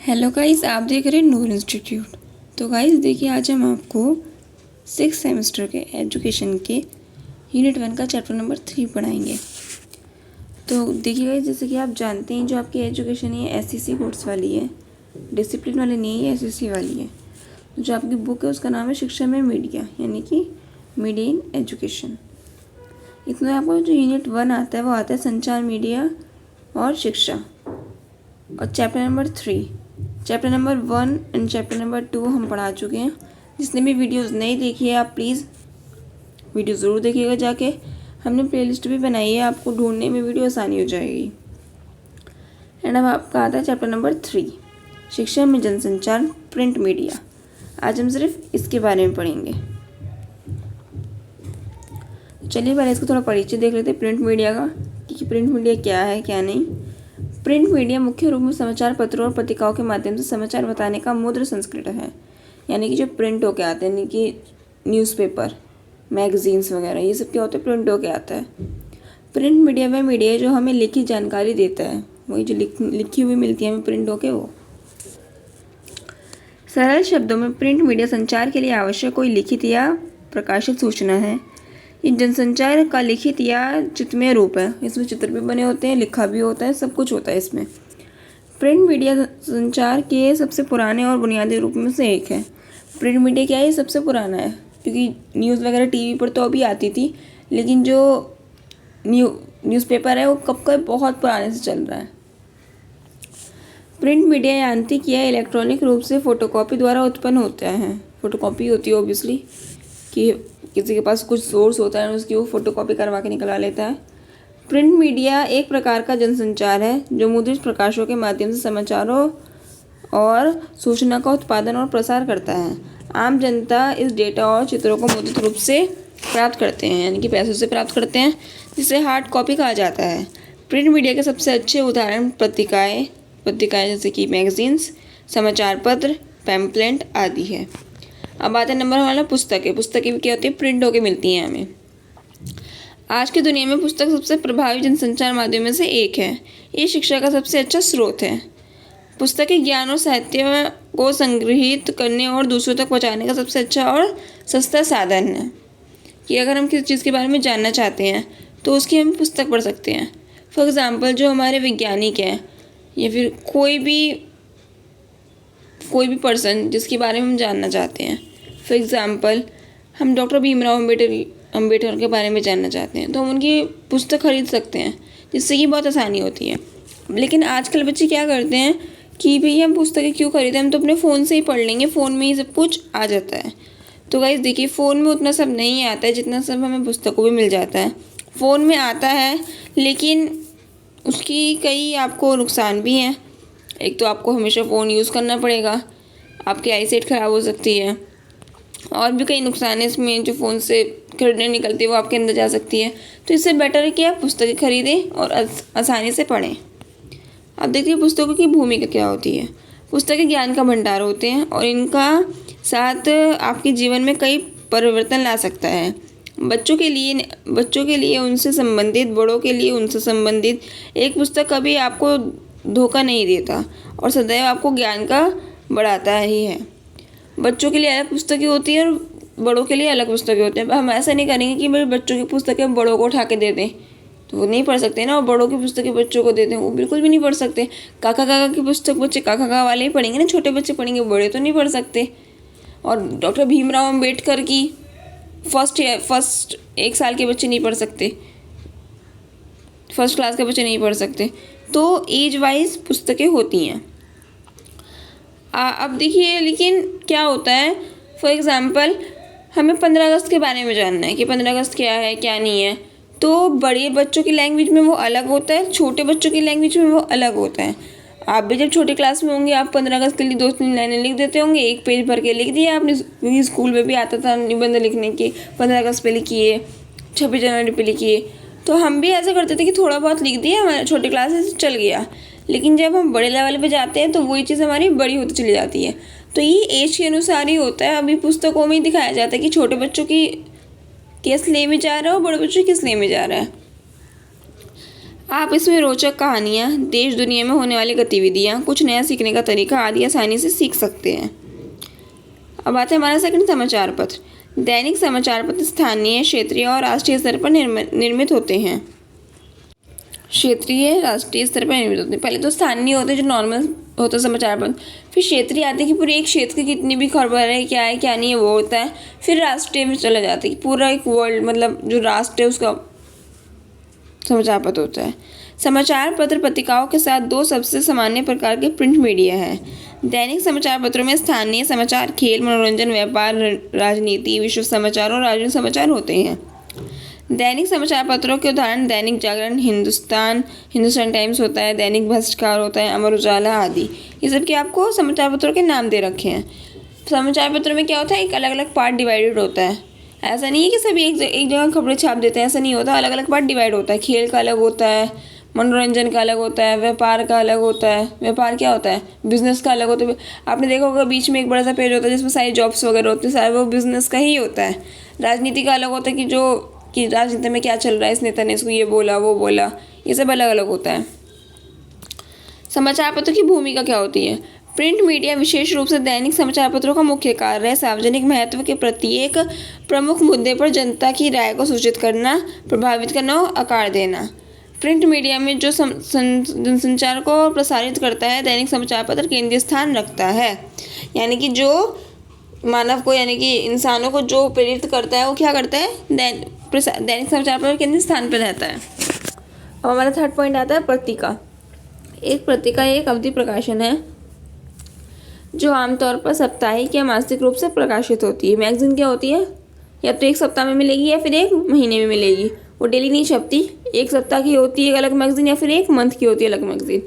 Hello guys, आप देख रहे हैं नूर इंस्टीट्यूट। तो गाइस देखिए, आज हम आपको 6 सेमेस्टर के एजुकेशन के यूनिट 1 का चैप्टर नंबर 3 पढ़ाएंगे। तो देखिए गाइस, जैसे कि आप जानते हैं, जो आपकी एजुकेशन है SEC कोर्स वाली है, डिसिप्लिन वाली नहीं है, SEC वाली है। तो जो आपकी बुक है उसका नाम है शिक्षा में मीडिया, यानी कि मीडिया इन एजुकेशन। इसमें आपको जो यूनिट 1 आता है वो आता है संचार, मीडिया और शिक्षा। और chapter number 1 and chapter number 2 हम पढ़ा चुके हैं। जिसने भी वीडियोस नहीं देखी है, आप प्लीज़ वीडियो ज़रूर देखिएगा जाके। हमने प्लेलिस्ट भी बनाई है, आपको ढूंढने में वीडियो आसानी हो जाएगी। एंड अब आपका आता है चैप्टर नंबर 3, शिक्षा में जनसंचार, प्रिंट मीडिया। आज हम सिर्फ इसके बारे में पढ़ेंगे। चलिए पहले इसको थोड़ा परिचय देख लेते हैं प्रिंट मीडिया का, कि प्रिंट मीडिया क्या है क्या नहीं। प्रिंट मीडिया मुख्य रूप में समाचार पत्रों और पत्रिकाओं के माध्यम से समाचार बताने का मुद्र संस्करण है, यानी कि जो प्रिंट होके आते हैं, यानी कि न्यूज़पेपर, मैगजीन्स वगैरह, ये सब क्या होता है, प्रिंट होके आता है। प्रिंट मीडिया वह मीडिया है जो हमें लिखित जानकारी देता है, वही जो लिखी हुई मिलती है हमें प्रिंट होके वो। सरल शब्दों में प्रिंट मीडिया संचार के लिए आवश्यक कोई लिखित या प्रकाशित सूचना है। ये जनसंचार का लिखित या चित्रमय रूप है। इसमें चित्र भी बने होते हैं, लिखा भी होता है, सब कुछ होता है इसमें। प्रिंट मीडिया संचार के सबसे पुराने और बुनियादी रूप में से एक है। प्रिंट मीडिया क्या है, ये सबसे पुराना है, क्योंकि न्यूज़ वगैरह टीवी पर तो अभी आती थी, लेकिन जो न्यूज़पेपर है वो कब का बहुत पुराने से चल रहा है। प्रिंट मीडिया यांत्रिक या इलेक्ट्रॉनिक रूप से फोटोकॉपी द्वारा उत्पन्न होता है। फोटोकॉपी होती है ऑब्वियसली, कि किसी के पास कुछ सोर्स होता है उसकी वो फोटोकॉपी करवा के निकलवा लेता है। प्रिंट मीडिया एक प्रकार का जनसंचार है जो मुद्रित प्रकाशों के माध्यम से समाचारों और सूचना का उत्पादन और प्रसार करता है। आम जनता इस डेटा और चित्रों को मुद्रित रूप से प्राप्त करते हैं, यानी कि पैसों से प्राप्त करते हैं, जिसे हार्ड कॉपी कहा जाता है। प्रिंट मीडिया के सबसे अच्छे उदाहरण पत्रिकाएँ जैसे कि मैगजीन्स, समाचार पत्र, पैम्पलेट आदि है। अब आते हैं नंबर वाला पुस्तकें भी क्या होती है, प्रिंट होके मिलती हैं हमें। आज की दुनिया में पुस्तक सबसे प्रभावी जनसंचार माध्यम में से एक है। ये शिक्षा का सबसे अच्छा स्रोत है। पुस्तकें ज्ञान और साहित्य को संग्रहित करने और दूसरों तक पहुंचाने का सबसे अच्छा और सस्ता साधन है। कि अगर हम किसी चीज़ के बारे में जानना चाहते हैं तो उसकी हम पुस्तक पढ़ सकते हैं। फॉर एग्ज़ाम्पल, जो हमारे वैज्ञानिक हैं या फिर कोई भी पर्सन जिसके बारे में हम जानना चाहते हैं, फॉर एग्ज़ाम्पल हम डॉक्टर भीमराव अम्बेडकर के बारे में जानना चाहते हैं तो हम उनकी पुस्तक खरीद सकते हैं, जिससे कि बहुत आसानी होती है। लेकिन आजकल बच्चे क्या करते हैं कि भैया हम पुस्तकें क्यों खरीदें, हम तो अपने फ़ोन से ही पढ़ लेंगे, फ़ोन में ही सब कुछ आ जाता है। तो गाइस देखिए, फ़ोन में उतना सब नहीं आता है जितना सब हमें पुस्तकों में मिल जाता है। फ़ोन में आता है, लेकिन उसकी कई आपको नुकसान भी हैं। एक तो आपको हमेशा फ़ोन यूज़ करना पड़ेगा, आपकी आईसाइट ख़राब हो सकती है, और भी कई नुकसान है इसमें। जो फ़ोन से किरणें निकलती है वो आपके अंदर जा सकती है। तो इससे बेटर है कि आप पुस्तकें खरीदें और आसानी से पढ़ें। अब देखिए पुस्तकों की भूमिका क्या होती है। पुस्तकें ज्ञान का भंडार होते हैं और इनका साथ आपके जीवन में कई परिवर्तन ला सकता है। बच्चों के लिए उनसे संबंधित, बड़ों के लिए उनसे संबंधित एक पुस्तक कभी आपको धोखा नहीं देता और सदैव आपको ज्ञान का बढ़ाता ही है। बच्चों के लिए अलग पुस्तकें होती हैं और बड़ों के लिए अलग पुस्तकें होती हैं। हम ऐसा नहीं करेंगे कि मेरे बच्चों की पुस्तकें हम बड़ों को उठा के दे दें, तो वो नहीं पढ़ सकते ना, और बड़ों की पुस्तकें बच्चों को दे दें, वो बिल्कुल भी नहीं पढ़ सकते। काका काका की पुस्तक बच्चे काका काका वाले ही पढ़ेंगे ना, छोटे बच्चे पढ़ेंगे, बड़े तो नहीं पढ़ सकते। और डॉक्टर भीमराव अम्बेडकर की फर्स्ट 1 साल के बच्चे नहीं पढ़ सकते, फर्स्ट क्लास के बच्चे नहीं पढ़ सकते। तो एज वाइज पुस्तकें होती हैं। अब देखिए, लेकिन क्या होता है, फॉर एग्ज़ाम्पल हमें 15 अगस्त के बारे में जानना है कि 15 अगस्त क्या है क्या नहीं है, तो बड़े बच्चों की लैंग्वेज में वो अलग होता है, छोटे बच्चों की लैंग्वेज में वो अलग होता है। आप भी जब छोटे क्लास में होंगे, आप 15 अगस्त के लिए 2-3 लाइनें लिख देते होंगे, एक पेज भर के लिख दिया आपने, क्योंकि स्कूल में भी आता था निबंध लिखने के, 15 अगस्त पे लिखिए, 26 जनवरी पे लिखिए। तो हम भी ऐसा करते थे कि थोड़ा बहुत लिख दिया, हमारे छोटे क्लास से चल गया। लेकिन जब हम बड़े लेवल पे जाते हैं तो वही चीज़ हमारी बड़ी होती चली जाती है। तो ये एज के अनुसार ही होता है। अभी पुस्तकों में ही दिखाया जाता है कि छोटे बच्चों की किस ले में जा रहा है और बड़े बच्चों की किस ले में जा रहा है। आप इसमें रोचक कहानियाँ, देश दुनिया में होने वाली गतिविधियाँ, कुछ नया सीखने का तरीका आदि आसानी से सीख सकते हैं। अब आता है हमारा सेकंड, समाचार पत्र। दैनिक समाचार पत्र स्थानीय, क्षेत्रीय और राष्ट्रीय स्तर पर निर्मित होते हैं। क्षेत्रीय, राष्ट्रीय स्तर पर निर्मित होते हैं। पहले तो स्थानीय होते हैं जो नॉर्मल होता है समाचार पत्र, फिर क्षेत्रीय आते हैं कि पूरे एक क्षेत्र की कितनी भी खबर है क्या नहीं है वो होता है, फिर राष्ट्रीय में चला जाता है कि पूरा एक वर्ल्ड मतलब जो राष्ट्र है उसका समाचार पत्र होता है। समाचार पत्र पत्रिकाओं के साथ दो सबसे सामान्य प्रकार के प्रिंट मीडिया हैं। दैनिक समाचार पत्रों में स्थानीय समाचार, खेल, मनोरंजन, व्यापार, राजनीति, विश्व समाचार और राज्य समाचार होते हैं। दैनिक समाचार पत्रों के उदाहरण दैनिक जागरण, हिंदुस्तान टाइम्स होता है, दैनिक भास्कर होता है, अमर उजाला आदि। ये सब के आपको समाचार पत्रों के नाम दे रखे हैं। समाचार पत्रों में क्या होता है, एक अलग अलग पार्ट डिवाइडेड होता है। ऐसा नहीं है कि सभी एक जगह खबरें छाप देते हैं, ऐसा नहीं होता। अलग अलग पार्ट डिवाइड होता है। खेल का अलग होता है, मनोरंजन का अलग होता है, व्यापार का अलग होता है। व्यापार क्या होता है, बिजनेस का अलग होता है। आपने देखा होगा बीच में एक बड़ा सा पेज होता है जिसमें सारी जॉब्स वगैरह होती है, सारा वो बिजनेस का ही होता है। राजनीति का अलग होता है कि राजनीति में क्या चल रहा है, इस नेता ने इसको ये बोला वो बोला, ये सब अलग अलग होता है। समाचार पत्र की भूमिका क्या होती है। प्रिंट मीडिया विशेष रूप से दैनिक समाचार पत्रों का मुख्य कार्य है सार्वजनिक महत्व के प्रत्येक प्रमुख मुद्दे पर जनता की राय को सूचित करना, प्रभावित करना और आकार देना। प्रिंट मीडिया में जो जनसंचार को प्रसारित करता है, दैनिक समाचार पत्र केंद्रीय स्थान रखता है। यानी कि जो मानव को यानी कि इंसानों को जो प्रेरित करता है वो क्या करता है, दैनिक समाचार पत्र केंद्रीय स्थान पर रहता है। अब हमारा थर्ड पॉइंट आता है पत्रिका। एक पत्रिका एक अवधि प्रकाशन है जो आमतौर पर साप्ताहिक या मासिक रूप से प्रकाशित होती है। मैगजीन क्या होती है, या तो एक सप्ताह में मिलेगी या फिर एक महीने में मिलेगी। वो डेली नहीं छपती, एक सप्ताह की होती है एक अलग मैगजीन या फिर एक मंथ की होती है अलग मैगजीन,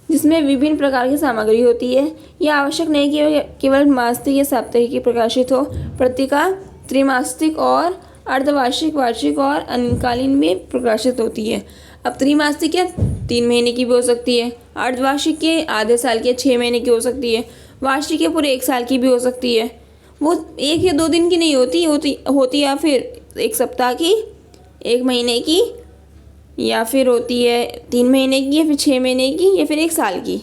जिसमें विभिन्न प्रकार की सामग्री होती है। यह आवश्यक नहीं कि केवल मासिक या साप्ताहिक की प्रकाशित हो। पत्रिका त्रैमासिक और अर्धवार्षिक, वार्षिक और अनिकालीन में प्रकाशित होती है। अब त्रैमासिक या 3 महीने की भी हो सकती है, अर्धवार्षिक के आधे साल की 6 महीने की हो सकती है, वार्षिक के पूरे 1 साल की भी हो सकती है। वो 1 या 2 दिन की नहीं होती या फिर 1 सप्ताह की, 1 महीने की, या फिर होती है 3 महीने की या फिर 6 महीने की या फिर 1 साल की।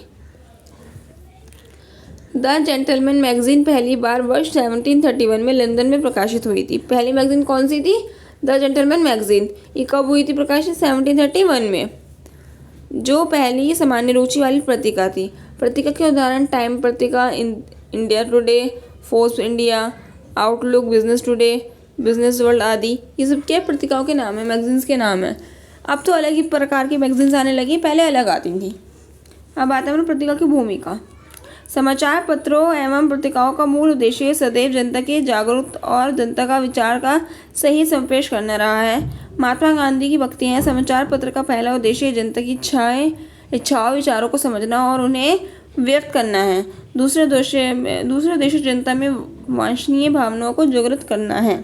द जेंटलमैन मैगजीन पहली बार वर्ष 1731 में लंदन में प्रकाशित हुई थी। पहली मैगजीन कौन सी थी, द जेंटलमैन मैगजीन। ये कब हुई थी प्रकाशित, 1731 में, जो पहली सामान्य रुचि वाली पत्रिका थी। पत्रिका के उदाहरण टाइम पत्रिका, India today, Forbes India, outlook, business today, business world आदि। ये सब क्या पत्रिकाओं के नाम है, मैगजीन्स के नाम है। अब तो अलग ही प्रकार की मैगजीन्स आने लगी, पहले अलग आती थी। अब आता है पत्रिका की भूमिका। समाचार पत्रों एवं पत्रिकाओं का मूल उद्देश्य सदैव जनता के जागरूक और जनता का विचार का सही संप्रेषण करना रहा है। महात्मा गांधी की पंक्तियां हैं, समाचार पत्र का पहला उद्देश्य जनता की इच्छाओं विचारों को समझना और उन्हें व्यक्त करना है। दूसरे उद्देश्य जनता में वांछनीय भावनाओं को जागृत करना है।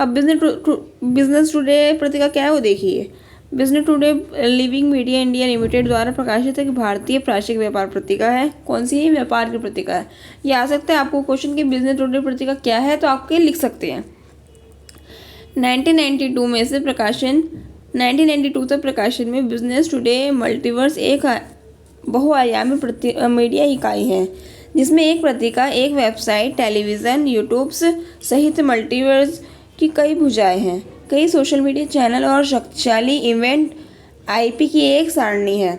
अब बिजनेस टुडे पत्रिका क्या है वो देखिए। Business today living media India limited द्वारा प्रकाशित एक भारतीय प्रादेशिक व्यापार पत्रिका है। कौन सी है, व्यापार की पत्रिका है। ये आ सकता है आपको क्वेश्चन कि बिजनेस टुडे पत्रिका क्या है, तो आपके लिख सकते हैं। 1992 तक प्रकाशन में बिजनेस टुडे मल्टीवर्स एक बहुआयामी मीडिया इकाई है, जिसमें एक पत्रिका, एक वेबसाइट, टेलीविज़न, यूट्यूब सहित मल्टीवर्स की कई भुजाएं हैं, कई सोशल मीडिया चैनल और शक्तिशाली इवेंट आईपी की एक सारणी है।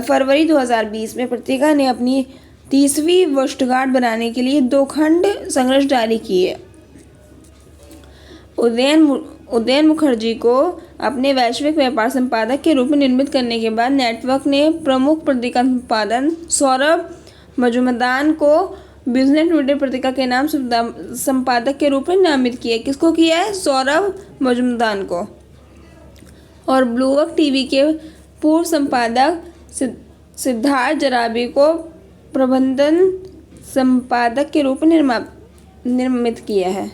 फरवरी 2020 में पत्रिका ने अपनी 30वीं वर्षगांठ बनाने के लिए 2 खंड संग्रह जारी किए। उदयन मुखर्जी को अपने वैश्विक व्यापार संपादक के रूप में निर्मित करने के बाद नेटवर्क ने प्रमुख पत्रिका संपादक सौरभ मजुमदार को बिजनेस टुडे पत्रिका के नाम संपादक के रूप में नामित किया। किसको किया है, सौरभ मजुमदार को। और ब्लूबक टीवी के पूर्व संपादक सिद्धार्थ जराबी को प्रबंधन संपादक के रूप में निर्मित किया है।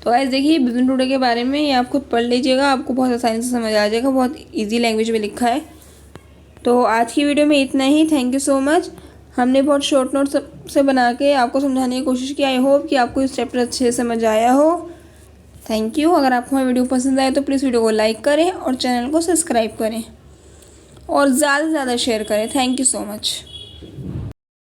तो गाइस देखिए बिजनेस टुडे के बारे में ये आप खुद पढ़ लीजिएगा, आपको बहुत आसानी से समझ आ जाएगा, बहुत इजी लैंग्वेज में लिखा है। तो आज की वीडियो में इतना ही। Thank you so much. हमने बहुत शॉर्ट नोट से बना के आपको समझाने की कोशिश की। आई होप कि आपको इस चैप्टर अच्छे से समझ आया हो। Thank you. अगर आपको हमारी वीडियो पसंद आए तो प्लीज़ वीडियो को लाइक करें और चैनल को सब्सक्राइब करें और ज़्यादा से ज़्यादा शेयर करें। Thank you so much.